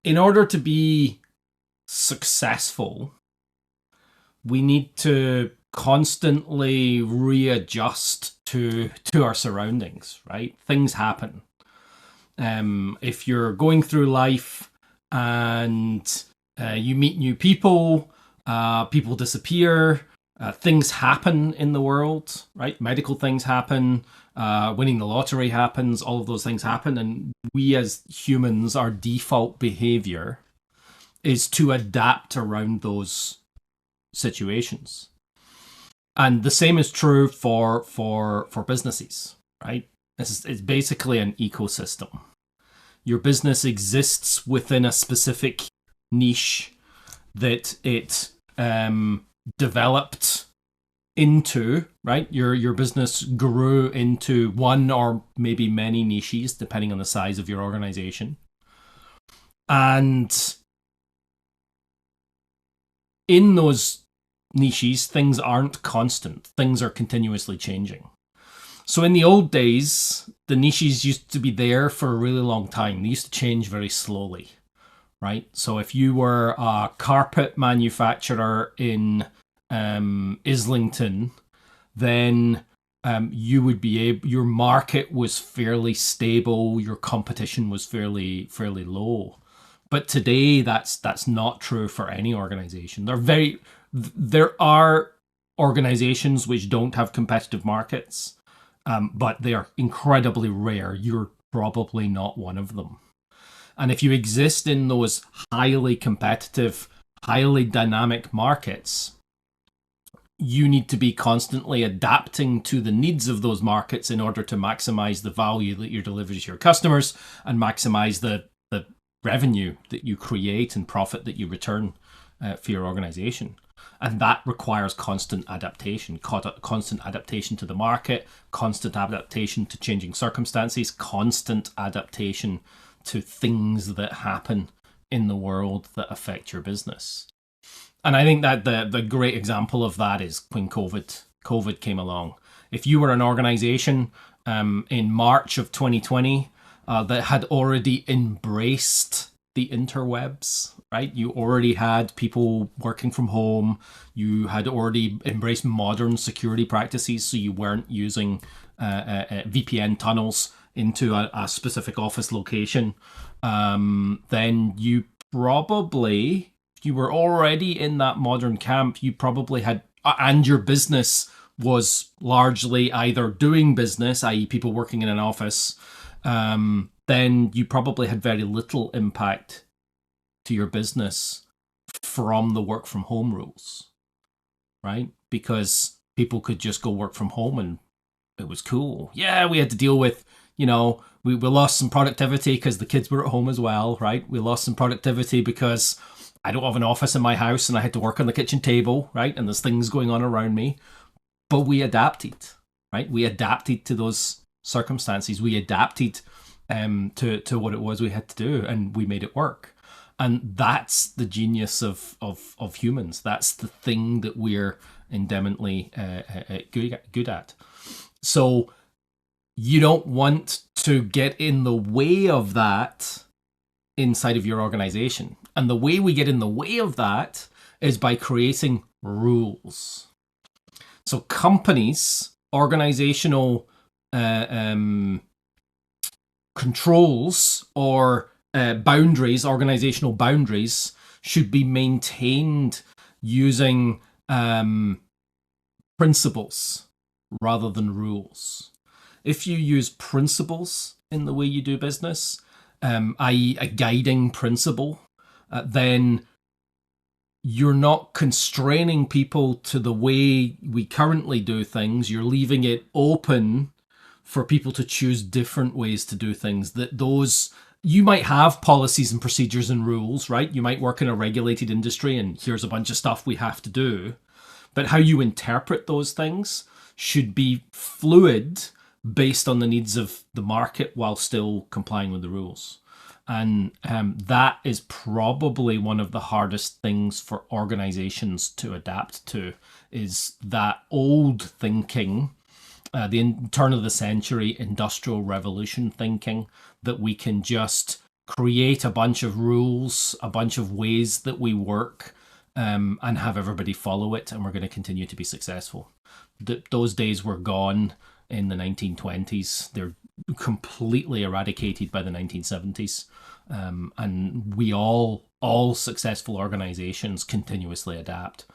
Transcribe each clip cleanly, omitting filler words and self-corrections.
in order to be successful, we need to constantly readjust to our surroundings, right? Things happen. If you're going through life and you meet new people, people disappear, things happen in the world, right? Medical things happen, winning the lottery happens, all of those things happen. And we as humans, our default behavior is to adapt around those situations. And the same is true for businesses, right? It's basically an ecosystem. Your business exists within a specific niche that it developed into, right? Your business grew into one or maybe many niches, depending on the size of your organization. And in those niches, things aren't constant. Things are continuously changing. So in the old days, the niches used to be there for a really long time. They used to change very slowly, right? So if you were a carpet manufacturer in Islington, then you would be able, your market was fairly stable, your competition was fairly low. But today, that's not true for any organization. There are organizations which don't have competitive markets, but they are incredibly rare. You're probably not one of them. And if you exist in those highly competitive, highly dynamic markets, you need to be constantly adapting to the needs of those markets in order to maximize the value that you deliver to your customers and maximize the revenue that you create and profit that you return for your organization. And that requires constant adaptation to the market, constant adaptation to changing circumstances, constant adaptation to things that happen in the world that affect your business. And I think that the great example of that is when COVID came along. If you were an organization in March of 2020 that had already embraced the interwebs, right? You already had people working from home. You had already embraced modern security practices, so you weren't using VPN tunnels into a specific office location. Then you probably, if you were already in that modern camp, you probably had, and your business was largely either doing business, i.e. people working in an office, then you probably had very little impact to your business from the work from home rules, right? Because people could just go work from home and it was cool. Yeah, we had to deal with, we lost some productivity because the kids were at home as well, right? We lost some productivity because I don't have an office in my house and I had to work on the kitchen table, right? And there's things going on around me. But we adapted, right? We adapted to those circumstances. We adapted to what it was we had to do, and we made it work. And that's the genius of humans. That's the thing that we're endemically good at. So you don't want to get in the way of that inside of your organization. And the way we get in the way of that is by creating rules. So companies, organizational controls or boundaries, organizational boundaries, should be maintained using principles rather than rules. If you use principles in the way you do business, i.e. a guiding principle, then you're not constraining people to the way we currently do things. You're leaving it open for people to choose different ways to do things. You might have policies and procedures and rules, right? You might work in a regulated industry and here's a bunch of stuff we have to do. But how you interpret those things should be fluid based on the needs of the market while still complying with the rules. And that is probably one of the hardest things for organizations to adapt to, is that old thinking, the turn of the century industrial revolution thinking, that we can just create a bunch of rules, a bunch of ways that we work, and have everybody follow it, and we're going to continue to be successful. Those days were gone in the 1920s. They're completely eradicated by the 1970s. And we all successful organizations continuously adapt.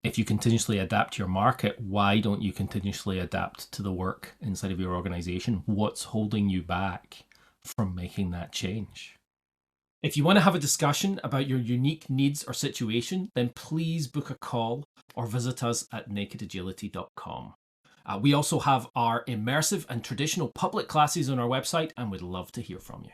If you continuously adapt your market, why don't you continuously adapt to the work inside of your organization? What's holding you back from making that change? If you want to have a discussion about your unique needs or situation, then please book a call or visit us at NKDAgility.com. We also have our immersive and traditional public classes on our website, and we'd love to hear from you.